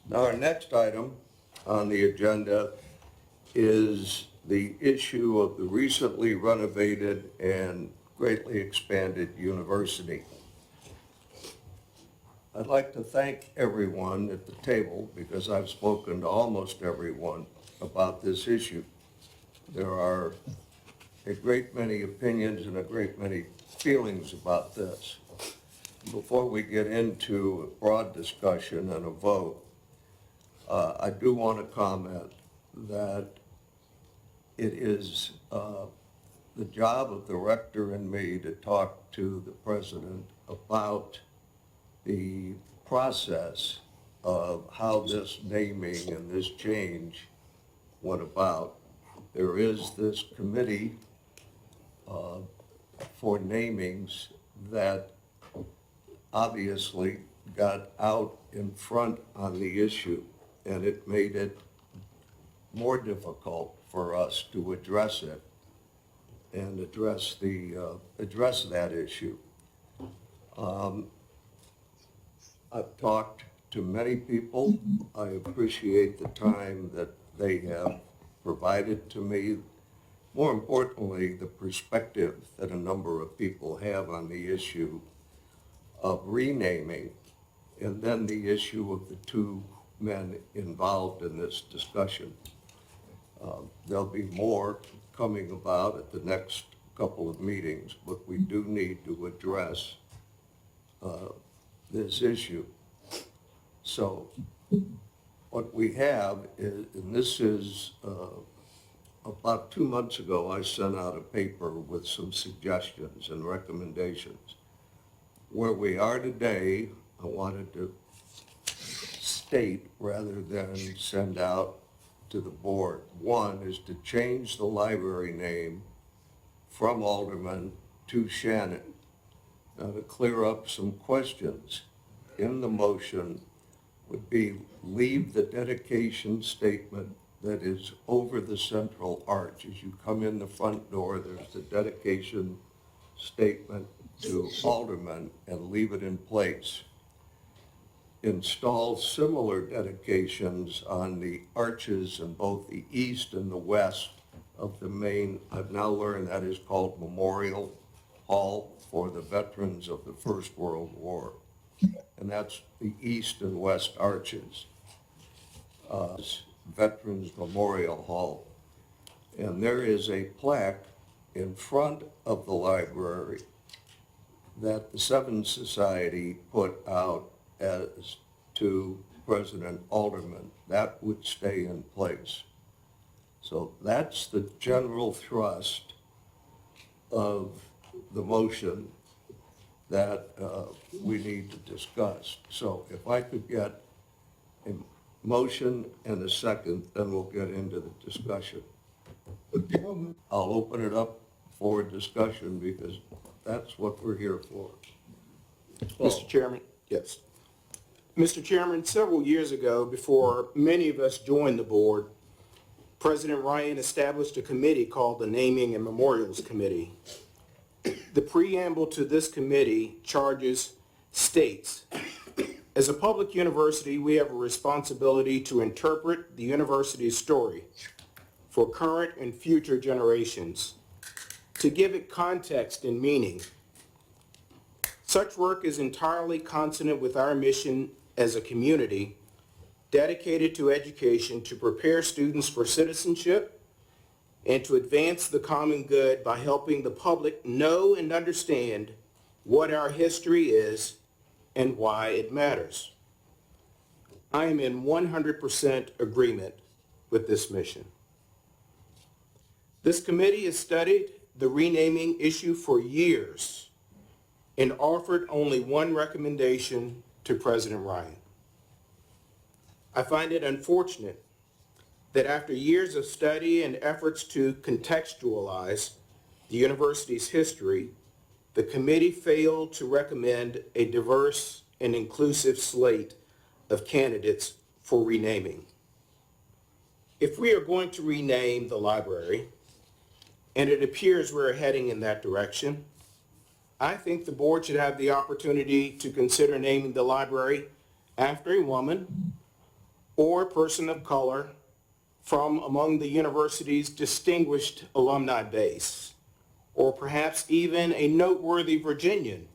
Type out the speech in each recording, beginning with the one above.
Now, our next item on the agenda is the issue of the recently renovated and greatly expanded university. I'd like to thank everyone at the table because I've spoken to almost everyone about this issue. There are a great many opinions and a great many feelings about this. Before we get into a broad discussion and a vote, I do want to comment that it is the job of the rector and me to talk to the president about the process of how this naming and this change went about. There is this committee for namings that obviously got out in front on the issue, and it made it more difficult for us to address it and address that issue. I've talked to many people. I appreciate the time that they have provided to me. More importantly, the perspective that a number of people have on the issue of renaming, and then the issue of the two men involved in this discussion. There'll be more coming about at the next couple of meetings, but we do need to address this issue. So what we have is, and this is about 2 months ago, I sent out a paper with some suggestions and recommendations. Where we are today, I wanted to state rather than send out to the board. One is to change the library name from Alderman to Shannon. Now, to clear up some questions in the motion would be leave the dedication statement that is over the central arch. As you come in the front door, there's the dedication statement to Alderman, and leave it in place. Install similar dedications on the arches in both the east and the west of the main, I've now learned that is called Memorial Hall for the veterans of the First World War. And that's the east and west arches. Veterans Memorial Hall. And there is a plaque in front of the library that the Seven Society put out as to President Alderman. That would stay in place. So that's the general thrust of the motion that we need to discuss. So if I could get a motion and a second, then we'll get into the discussion. I'll open it up for discussion because that's what we're here for. Mr. Chairman? Yes. Mr. Chairman, several years ago, before many of us joined the board, President Ryan established a committee called the Naming and Memorials Committee. The preamble to this committee states, as a public university, we have a responsibility to interpret the university's story for current and future generations, to give it context and meaning. Such work is entirely consonant with our mission as a community dedicated to education to prepare students for citizenship and to advance the common good by helping the public know and understand what our history is and why it matters. I am in 100% agreement with this mission. This committee has studied the renaming issue for years and offered only one recommendation to President Ryan. I find it unfortunate that after years of study and efforts to contextualize the university's history, the committee failed to recommend a diverse and inclusive slate of candidates for renaming. If we are going to rename the library, and it appears we're heading in that direction, I think the board should have the opportunity to consider naming the library after a woman or a person of color from among the university's distinguished alumni base, or perhaps even a noteworthy Virginian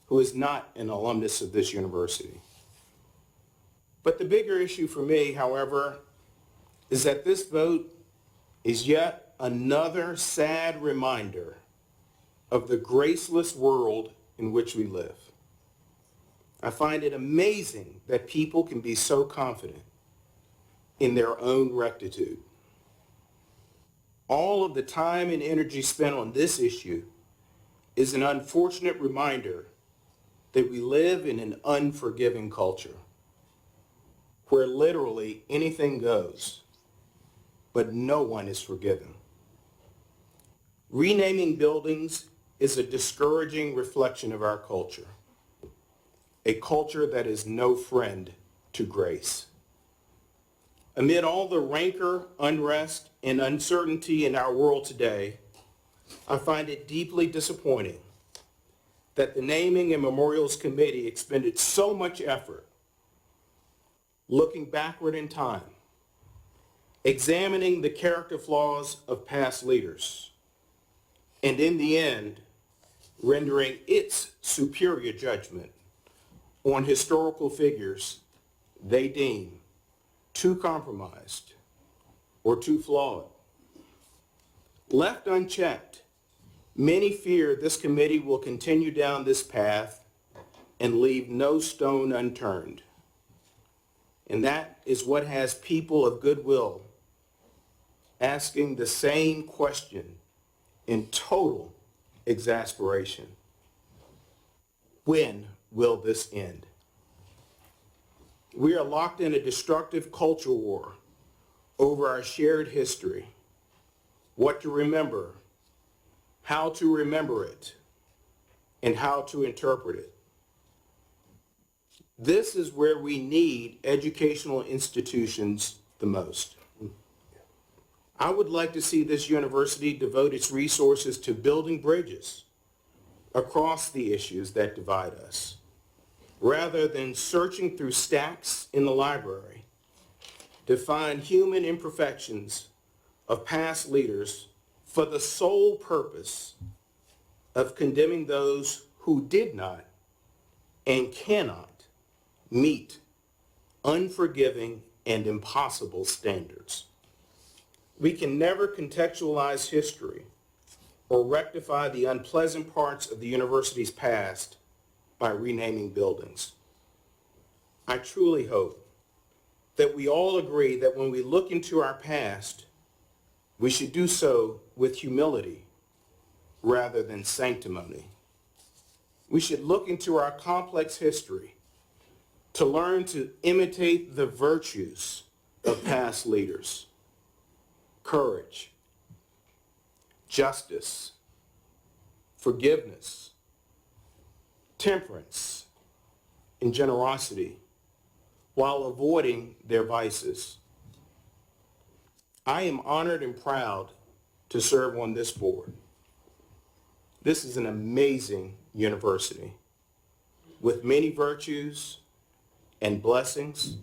who is not an alumnus of this university. But the bigger issue for me, however, is that this vote is yet another sad reminder of the graceless world in which we live. I find it amazing that people can be so confident in their own rectitude. All of the time and energy spent on this issue is an unfortunate reminder that we live in an unforgiving culture where literally anything goes, but no one is forgiven. Renaming buildings is a discouraging reflection of our culture, a culture that is no friend to grace. Amid all the rancor, unrest, and uncertainty in our world today, I find it deeply disappointing that the Naming and Memorials Committee expended so much effort looking backward in time, examining the character flaws of past leaders, and in the end, rendering its superior judgment on historical figures they deem too compromised or too flawed. Left unchecked, many fear this committee will continue down this path and leave no stone unturned. And that is what has people of goodwill asking the same question in total exasperation. When will this end? We are locked in a destructive culture war over our shared history, what to remember, how to remember it, and how to interpret it. This is where we need educational institutions the most. I would like to see this university devote its resources to building bridges across the issues that divide us, rather than searching through stacks in the library to find human imperfections of past leaders for the sole purpose of condemning those who did not and cannot meet unforgiving and impossible standards. We can never contextualize history or rectify the unpleasant parts of the university's past by renaming buildings. I truly hope that we all agree that when we look into our past, we should do so with humility rather than sanctimony. We should look into our complex history to learn to imitate the virtues of past leaders: courage, justice, forgiveness, temperance, and generosity, while avoiding their vices. I am honored and proud to serve on this board. This is an amazing university with many virtues and blessings,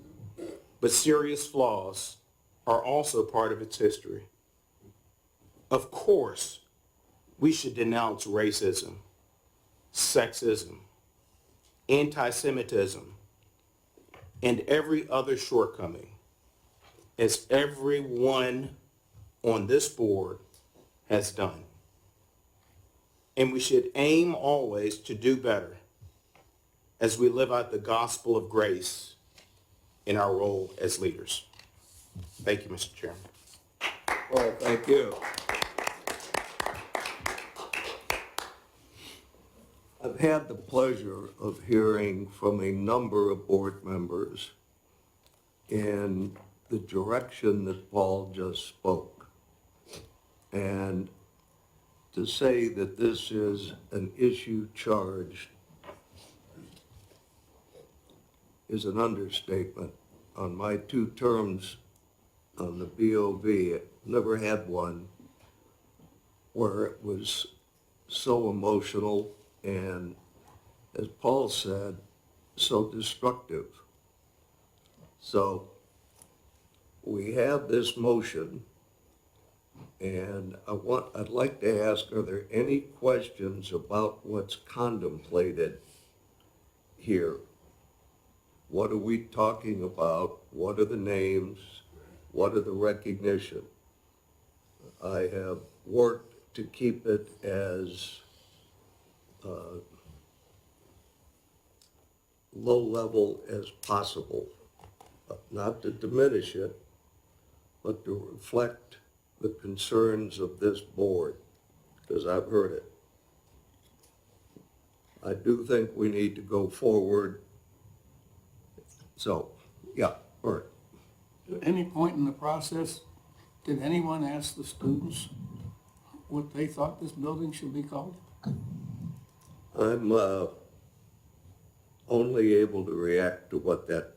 but serious flaws are also part of its history. Of course, we should denounce racism, sexism, anti-Semitism, and every other shortcoming, as everyone on this board has done. And we should aim always to do better as we live out the gospel of grace in our role as leaders. Thank you, Mr. Chairman. Well, thank you. I've had the pleasure of hearing from a number of board members in the direction that Paul just spoke. And to say that this is an issue charged is an understatement. On my 2 terms on the BOV, I never had one where it was so emotional and, as Paul said, so destructive. So we have this motion, and I'd like to ask, are there any questions about what's contemplated here? What are we talking about? What are the names? What are the recognition? I have worked to keep it as low level as possible, not to diminish it, but to reflect the concerns of this board, because I've heard it. I do think we need to go forward. So, yeah, Bert. At any point in the process, did anyone ask the students what they thought this building should be called? I'm only able to react to what that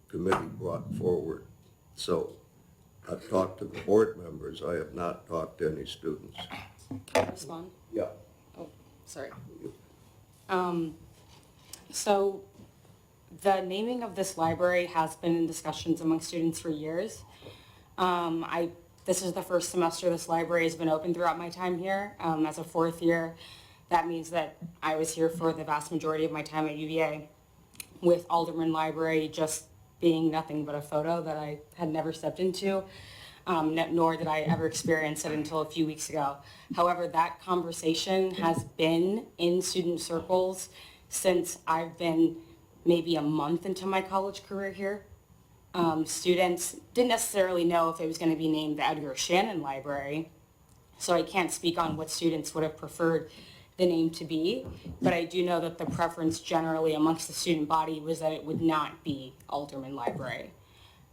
committee brought forward. So I've talked to the board members. I have not talked to any students. Can I respond? Yeah. Oh, sorry. So the naming of this library has been in discussions among students for years. This is the first semester this library has been open throughout my time here. As a fourth year, that means that I was here for the vast majority of my time at UVA, with Alderman Library just being nothing but a photo that I had never stepped into, nor did I ever experience it until a few weeks ago. However, that conversation has been in student circles since I've been maybe a month into my college career here. Students didn't necessarily know if it was going to be named the Edgar Shannon Library, so I can't speak on what students would have preferred the name to be, but I do know that the preference generally amongst the student body was that it would not be Alderman Library.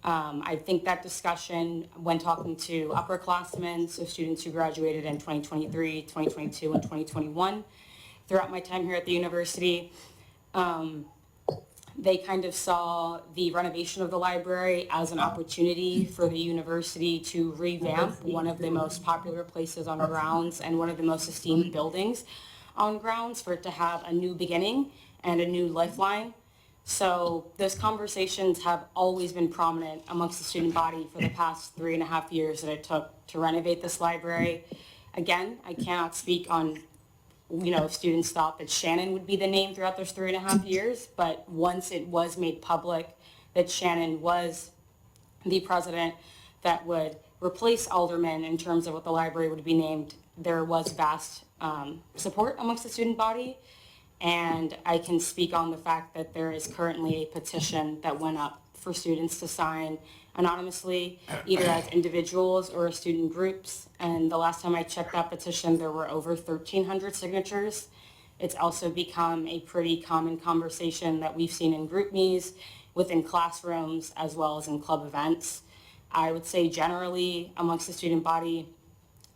I think that discussion, when talking to upperclassmen, so students who graduated in 2023, 2022, and 2021, throughout my time here at the university, they kind of saw the renovation of the library as an opportunity for the university to revamp one of the most popular places on grounds and one of the most esteemed buildings on grounds, for it to have a new beginning and a new lifeline. So those conversations have always been prominent amongst the student body for the past 3.5 years that it took to renovate this library. Again, I cannot speak on, if students thought that Shannon would be the name throughout those 3.5 years, but once it was made public that Shannon was the president that would replace Alderman in terms of what the library would be named, there was vast support amongst the student body. And I can speak on the fact that there is currently a petition that went up for students to sign anonymously, either as individuals or as student groups. And the last time I checked that petition, there were over 1,300 signatures. It's also become a pretty common conversation that we've seen in group meetings, within classrooms, as well as in club events. I would say generally amongst the student body,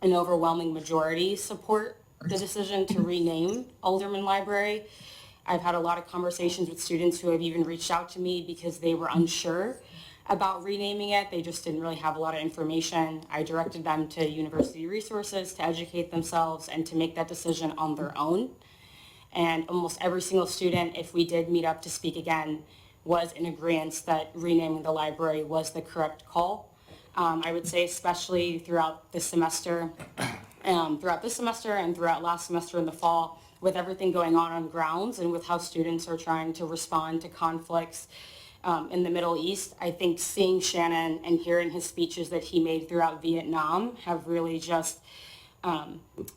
an overwhelming majority support the decision to rename Alderman Library. I've had a lot of conversations with students who have even reached out to me because they were unsure about renaming it. They just didn't really have a lot of information. I directed them to university resources to educate themselves and to make that decision on their own. And almost every single student, if we did meet up to speak again, was in agreement that renaming the library was the correct call. I would say especially throughout this semester and throughout last semester in the fall, with everything going on grounds and with how students are trying to respond to conflicts in the Middle East, I think seeing Shannon and hearing his speeches that he made throughout Vietnam have really just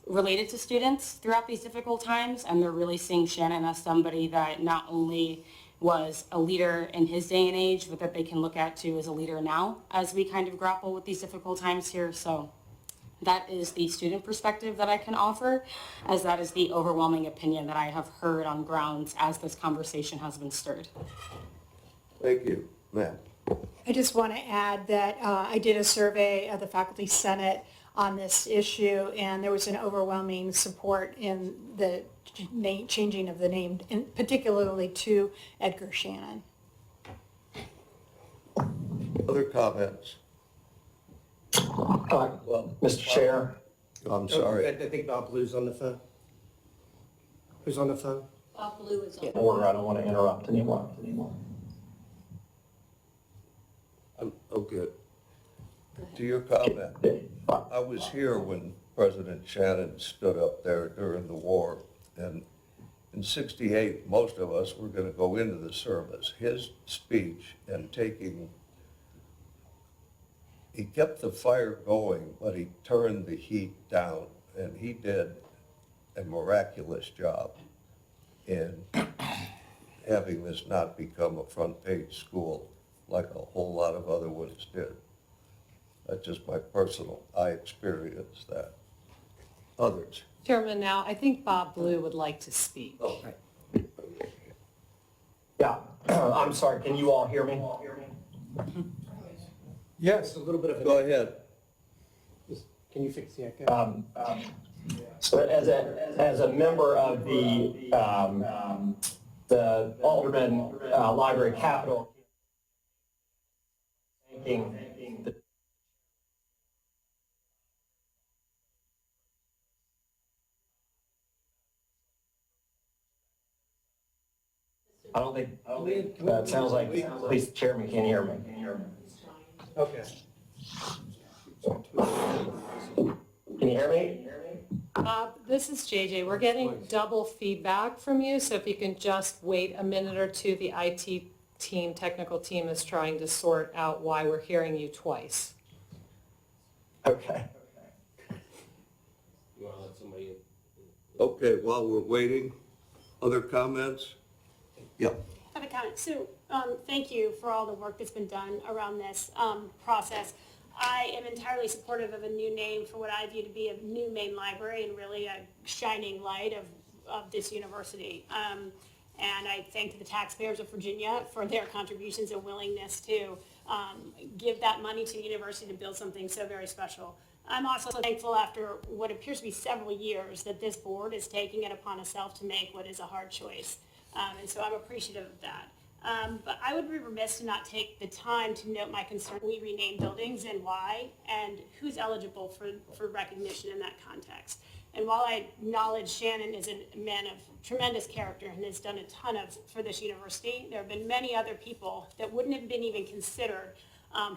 related to students throughout these difficult times, and they're really seeing Shannon as somebody that not only was a leader in his day and age, but that they can look at too as a leader now as we kind of grapple with these difficult times here. So that is the student perspective that I can offer, as that is the overwhelming opinion that I have heard on grounds as this conversation has been stirred. Thank you. Ma'am. I just want to add that I did a survey of the Faculty Senate on this issue, and there was an overwhelming support in the changing of the name, and particularly to Edgar Shannon. Other comments? Well, Mr. Chair. I'm sorry. I think Bob Blue's on the phone. Who's on the phone? Bob Blue is on. Order, I don't want to interrupt anyone. Oh, good. To your comment, I was here when President Shannon stood up there during the war, and in '68, most of us were going to go into the service. His speech and he kept the fire going, but he turned the heat down, and he did a miraculous job in having this not become a front-page school like a whole lot of other ones did. That's just my personal, I experienced that. Others? Chairman, now, I think Bob Blue would like to speak. Oh. Yeah, I'm sorry, can you all hear me? Yes, a little bit of Go ahead. Can you fix the echo? So as a member of the Alderman Library Capital, thanking the I don't think, it sounds like at least the chairman can't hear me. Okay. Can you hear me? Bob, this is JJ. We're getting double feedback from you, so if you can just wait a minute or two, the IT team, technical team is trying to sort out why we're hearing you twice. Okay. You want to let somebody in? Okay, while we're waiting, other comments? Yeah. I have a comment. So thank you for all the work that's been done around this process. I am entirely supportive of a new name for what I view to be a new main library and really a shining light of this university. And I thank the taxpayers of Virginia for their contributions and willingness to give that money to the university to build something so very special. I'm also thankful after what appears to be several years that this board is taking it upon itself to make what is a hard choice. And so I'm appreciative of that. But I would be remiss to not take the time to note my concern we rename buildings and why, and who's eligible for recognition in that context. And while I acknowledge Shannon is a man of tremendous character and has done a ton for this university, there have been many other people that wouldn't have been even considered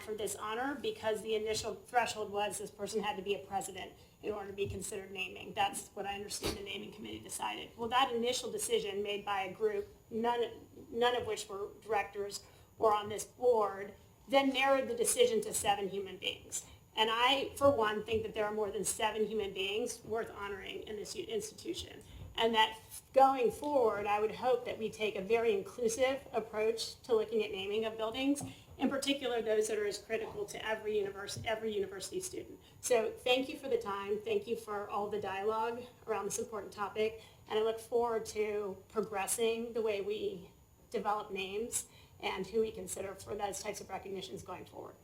for this honor because the initial threshold was this person had to be a president in order to be considered naming. That's what I understand the naming committee decided. Well, that initial decision made by a group, none of which were directors or on this board, then narrowed the decision to 7 human beings. And I, for one, think that there are more than 7 human beings worth honoring in this institution. And that going forward, I would hope that we take a very inclusive approach to looking at naming of buildings, in particular those that are as critical to every university student. So thank you for the time. Thank you for all the dialogue around this important topic. And I look forward to progressing the way we develop names and who we consider for those types of recognitions going forward.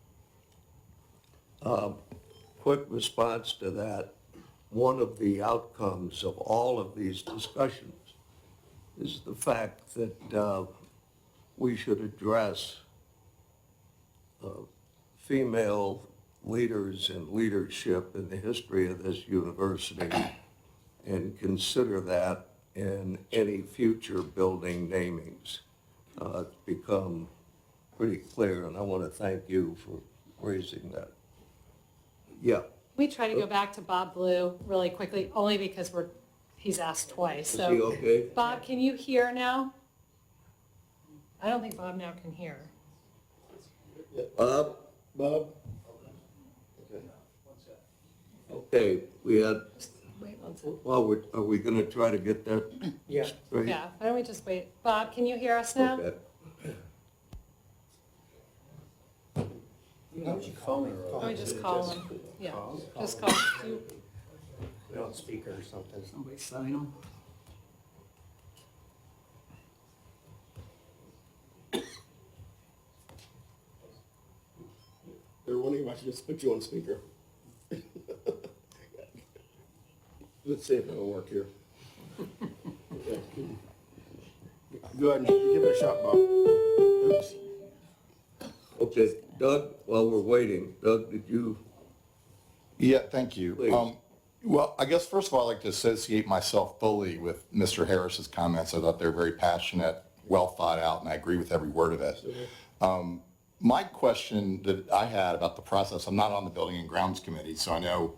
Quick response to that. One of the outcomes of all of these discussions is the fact that we should address female leaders and leadership in the history of this university and consider that in any future building namings. It's become pretty clear, and I want to thank you for raising that. Yeah. We try to go back to Bob Blue really quickly, only because he's asked twice. Is So, he okay? Bob, can you hear now? I don't think Bob now can hear. Bob? Okay, we had, Wait one second. well, are we going to try to get that Yeah. straight? Yeah, why don't we just wait? Bob, can you hear us now? Okay. Why don't we just call him? Yeah, just call. Put it on speaker or something. Somebody sign them. They're wondering if I should just put you on speaker. Let's see if it'll work here. Okay. Go ahead and give it a shot, Bob. Oops. Okay, Doug, while we're waiting, Doug, did you? Yeah, thank you. Please. Well, I guess first of all, I'd like to associate myself fully with Mr. Harris's comments. I thought they were very passionate, well thought out, and I agree with every word of it. my question that I had about the process, I'm not on the Building and Grounds Committee, so I know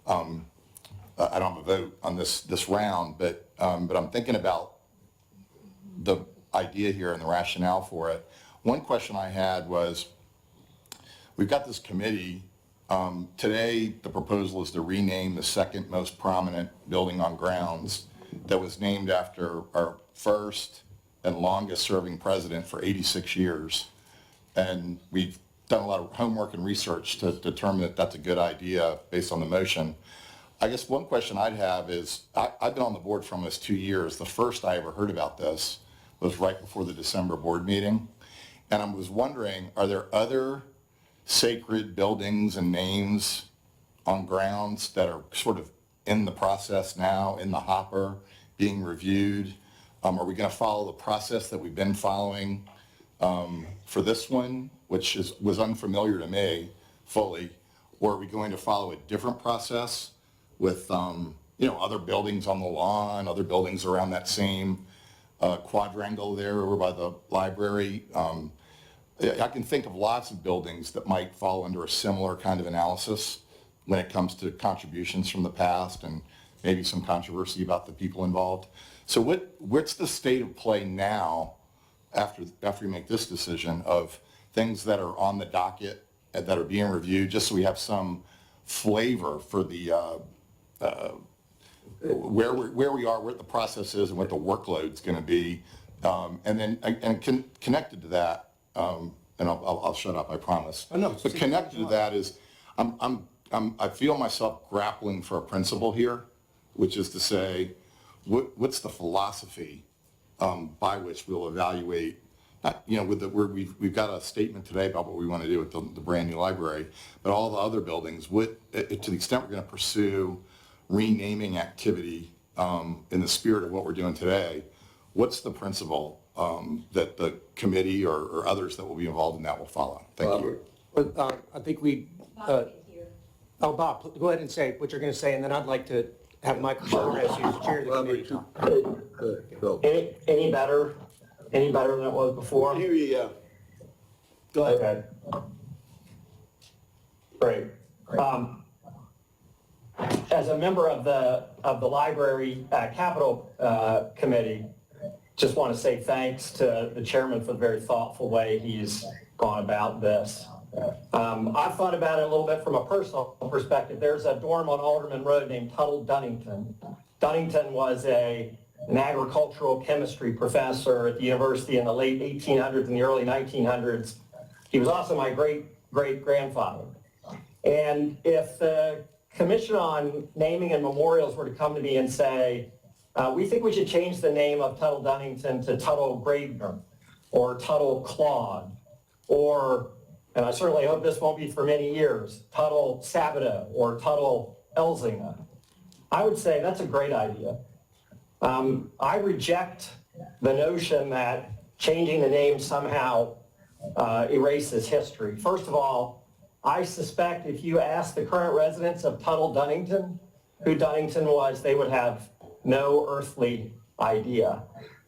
I don't have a vote on this round, but I'm thinking about the idea here and the rationale for it. One question I had was, we've got this committee. Today, the proposal is to rename the second most prominent building on grounds that was named after our first and longest serving president for 86 years. And we've done a lot of homework and research to determine that that's a good idea based on the motion. I guess one question I'd have is, I've been on the board for almost 2 years. The first I ever heard about this was right before the December board meeting. And I was wondering, are there other sacred buildings and names on grounds that are sort of in the process now, in the hopper, being reviewed? Are we going to follow the process that we've been following for this one, which was unfamiliar to me fully? Or are we going to follow a different process with other buildings on the lawn, other buildings around that same quadrangle there over by the library? I can think of lots of buildings that might fall under a similar kind of analysis when it comes to contributions from the past and maybe some controversy about the people involved. So what's the state of play now after we make this decision of things that are on the docket that are being reviewed, just so we have some flavor for the where we are, what the process is, and what the workload's going to be, connected to that, and I'll shut up, I promise. Oh, no, But connected to that is, I feel myself grappling for a principle here, which is to say, what's the philosophy by which we'll evaluate? We've got a statement today about what we want to do with the brand new library, but all the other buildings, to the extent we're going to pursue renaming activity in the spirit of what we're doing today, what's the principle that the committee or others that will be involved in that will follow? Thank you. Well, I think Bob, go ahead and say what you're going to say, and then I'd like to have Michael Flores, who's chair of the committee, talk. Go. Any better? Any better than it was before? Here you go. Go ahead. Okay. Great. As a member of the library capital committee, just want to say thanks to the chairman for the very thoughtful way he's gone about this. I've thought about it a little bit from a personal perspective. There's a dorm on Alderman Road named Tuttle Dunnington. Dunnington was an agricultural chemistry professor at the university in the late 1800s and the early 1900s. He was also my great-great-grandfather. And if the Commission on Naming and Memorials were to come to me and say, we think we should change the name of Tuttle Dunnington to Tuttle Graebner or Tuttle Claude, or, and I certainly hope this won't be for many years, Tuttle Sabato or Tuttle Elzinga, I would say that's a great idea. I reject the notion that changing the name somehow erases history. First of all, I suspect if you ask the current residents of Tuttle Dunnington who Dunnington was, they would have no earthly idea.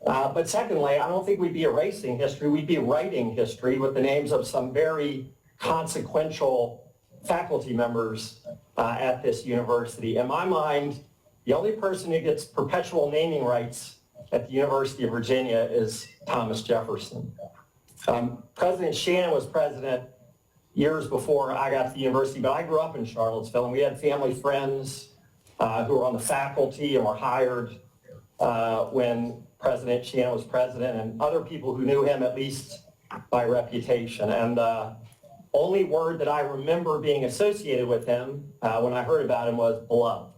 But secondly, I don't think we'd be erasing history. We'd be writing history with the names of some very consequential faculty members at this university. In my mind, the only person who gets perpetual naming rights at the University of Virginia is Thomas Jefferson. President Shannon was president years before I got to the university, but I grew up in Charlottesville, and we had family friends who were on the faculty and were hired when President Shannon was president, and other people who knew him at least by reputation. And only word that I remember being associated with him when I heard about him was beloved.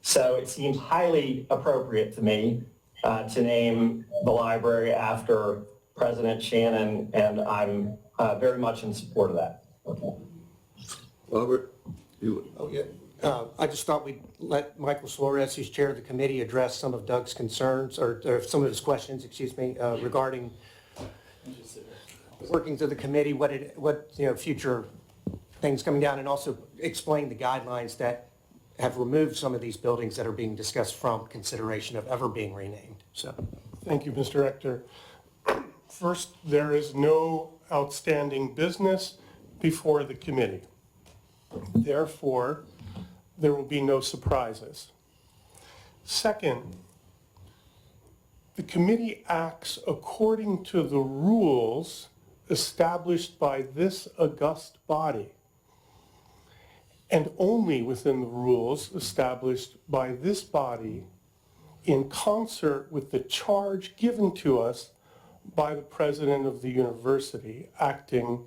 So it seems highly appropriate to me to name the library after President Shannon, and I'm very much in support of that. Robert, Oh, yeah. I just thought we'd let Michael Flores, who's chair of the committee, address some of Doug's concerns, or some of his questions, regarding workings of the committee, what future things coming down, and also explain the guidelines that have removed some of these buildings that are being discussed from consideration of ever being renamed. So, Thank you, Mr. Rector. First, there is no outstanding business before the committee. Therefore, there will be no surprises. Second, the committee acts according to the rules established by this august body, and only within the rules established by this body in concert with the charge given to us by the president of the university, acting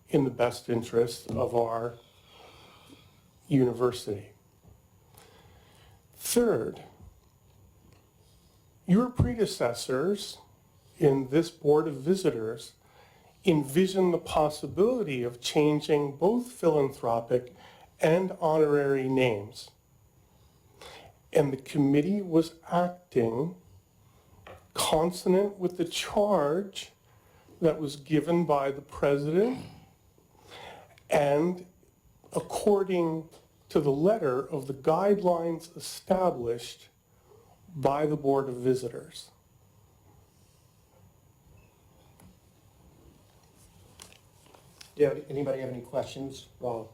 in the best interest of our university. Third, your predecessors in this Board of Visitors envisioned the possibility of changing both philanthropic and honorary names. And the committee was acting consonant with the charge that was given by the president and according to the letter of the guidelines established by the Board of Visitors. Anybody have any questions? Well,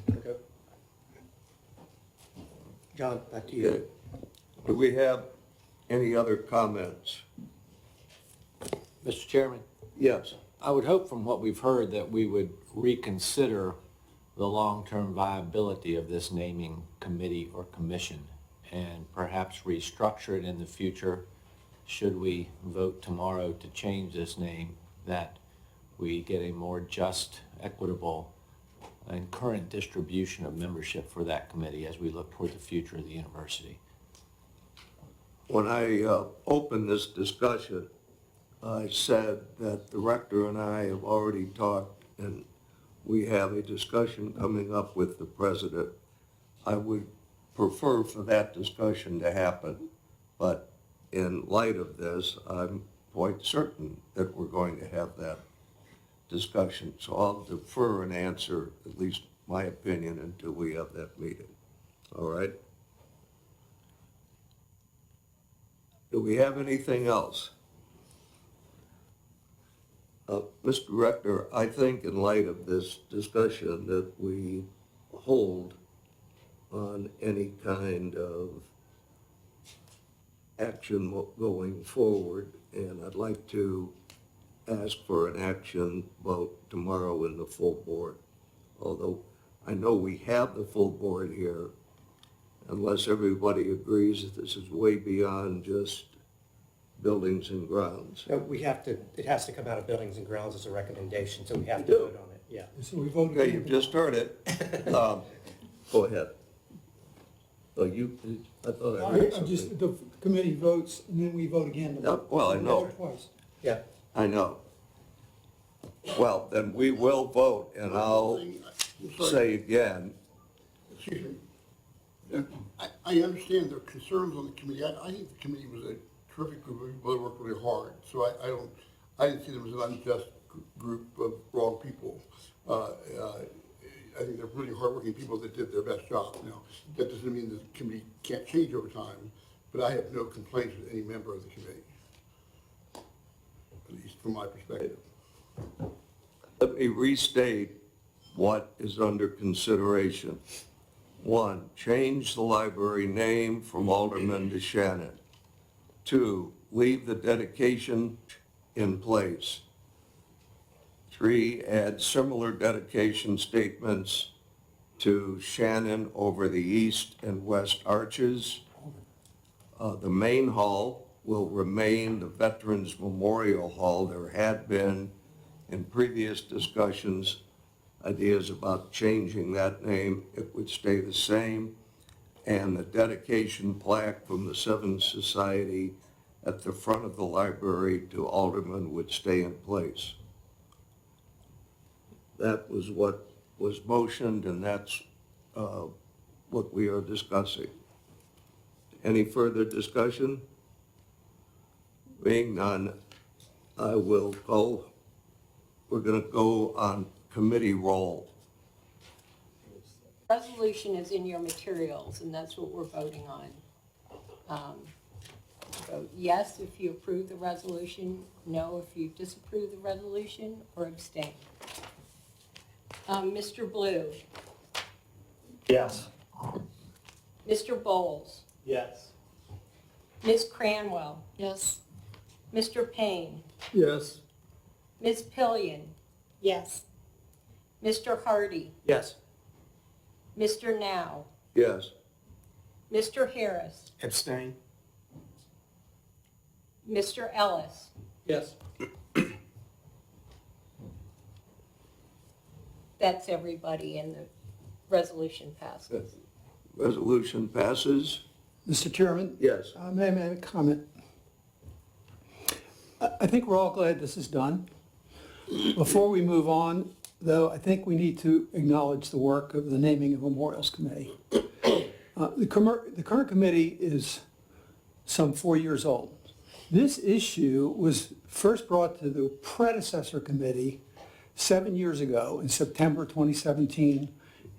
okay. John, back to you. Do we have any other comments? Mr. Chairman, Yes. I would hope from what we've heard that we would reconsider the long-term viability of this naming committee or commission and perhaps restructure it in the future should we vote tomorrow to change this name, that we get a more just, equitable, and current distribution of membership for that committee as we look toward the future of the university. When I opened this discussion, I said that the rector and I have already talked, and we have a discussion coming up with the president. I would prefer for that discussion to happen, but in light of this, I'm quite certain that we're going to have that discussion. So I'll defer an answer, at least my opinion, until we have that meeting. All right? Do we have anything else? Mr. Rector, I think in light of this discussion that we hold on any kind of action going forward, and I'd like to ask for an action vote tomorrow in the full board. Although I know we have the full board here, unless everybody agrees that this is way beyond just buildings and grounds. No, it has to come out of buildings and grounds as a recommendation, so we have to vote on it, yeah. So we voted. Okay, you've just heard it. Go ahead. Oh, I thought I heard something. Just, the committee votes, and then we vote again. Well, I know. Twice. Yeah. I know. Well, then we will vote, and I'll say again, Excuse me. I understand their concerns on the committee. I think the committee was a terrific group of people that worked really hard. So I didn't see them as an unjust group of wrong people. I think they're really hardworking people that did their best job. Now, that doesn't mean the committee can't change over time, but I have no complaints with any member of the committee, at least from my perspective. let me restate what is under consideration. 1, change the library name from Alderman to Shannon. 2, leave the dedication in place. 3, add similar dedication statements to Shannon over the east and west arches. The main hall will remain the Veterans Memorial Hall. There had been, in previous discussions, ideas about changing that name. It would stay the same. And the dedication plaque from the Seventh Society at the front of the library to Alderman would stay in place. That was what was motioned, and that's what we are discussing. Any further discussion? Being none, I will go. We're going to go on committee roll. Resolution is in your materials, and that's what we're voting on. vote. Yes if you approve the resolution, no if you disapprove the resolution, or abstain. Mr. Blue, Yes. Mr. Bowles, Yes. Ms. Cranwell, Yes. Mr. Payne, Yes. Ms. Pillion, Yes. Mr. Hardy, Yes. Mr. Now, Yes. Mr. Harris, Abstain? Mr. Ellis. Yes. That's everybody, and the resolution passes. Resolution passes. Mr. Chairman? Yes. May I make a comment? I think we're all glad this is done. Before we move on, though, I think we need to acknowledge the work of the Naming and Memorials Committee. The current committee is some 4 years old. This issue was first brought to the predecessor committee 7 years ago in September 2017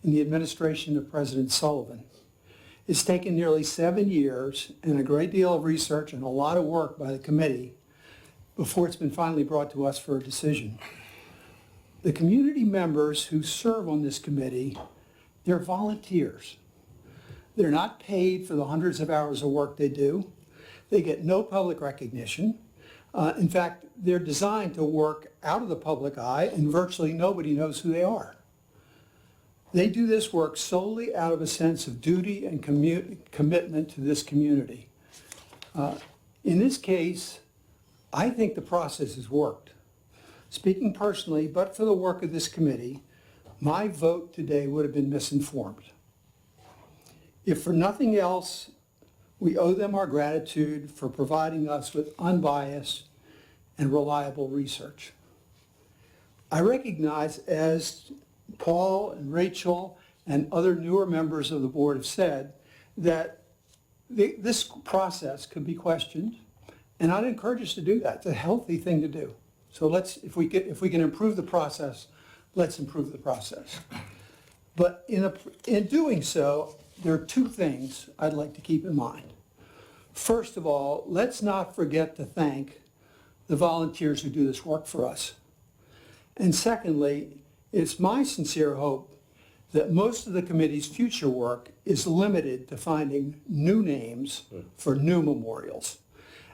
in the administration of President Sullivan. It's taken nearly 7 years and a great deal of research and a lot of work by the committee before it's been finally brought to us for a decision. The community members who serve on this committee, they're volunteers. They're not paid for the hundreds of hours of work they do. They get no public recognition. In fact, they're designed to work out of the public eye and virtually nobody knows who they are. They do this work solely out of a sense of duty and commitment to this community. In this case, I think the process has worked. Speaking personally, but for the work of this committee, my vote today would have been misinformed. If for nothing else, we owe them our gratitude for providing us with unbiased and reliable research. I recognize, as Paul and Rachel and other newer members of the board have said, that this process could be questioned, and I'd encourage us to do that. It's a healthy thing to do. So if we can improve the process, let's improve the process. But in doing so, there are two things I'd like to keep in mind. First of all, let's not forget to thank the volunteers who do this work for us. And secondly, it's my sincere hope that most of the committee's future work is limited to finding new names for new memorials,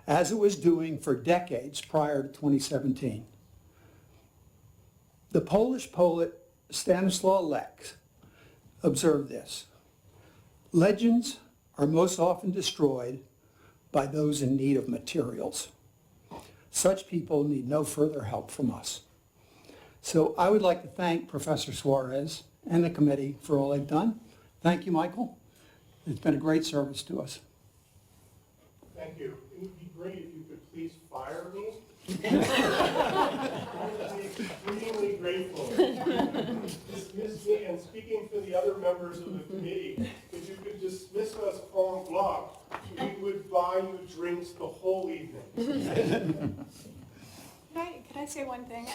as it was doing for decades prior to 2017. The Polish poet Stanislaw Lech observed this: legends are most often destroyed by those in need of materials. Such people need no further help from us. So I would like to thank Professor Suarez and the committee for all they've done. Thank you, Michael. It's been a great service to us. Thank you. It would be great if you could please fire me. I would be extremely grateful. Dismiss me, and speaking for the other members of the committee, if you could dismiss us en bloc, we would buy you drinks the whole evening. Could I say one thing?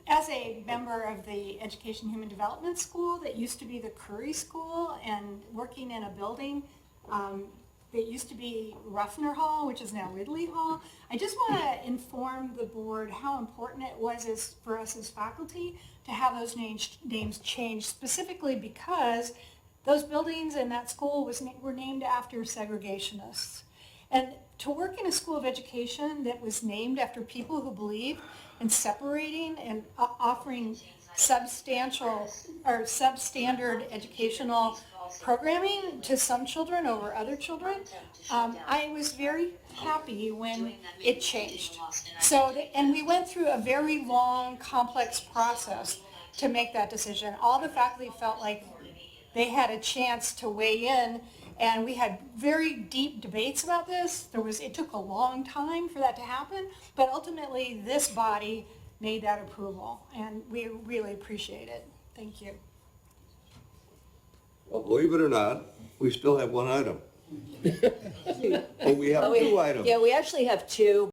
As a member of the Education Human Development School that used to be the Curry School, and working in a building that used to be Ruffner Hall, which is now Ridley Hall, I just want to inform the board how important it was for us as faculty to have those names changed, specifically because those buildings and that school were named after segregationists. And to work in a school of education that was named after people who believe in separating and offering substandard educational programming to some children over other children, I was very happy when it changed. And we went through a very long, complex process to make that decision. All the faculty felt like they had a chance to weigh in, and we had very deep debates about this. It took a long time for that to happen, but ultimately this body made that approval, and we really appreciate it. Thank you. Well, believe it or not, we still have one item. Oh, we have two items. Yeah, we actually have two.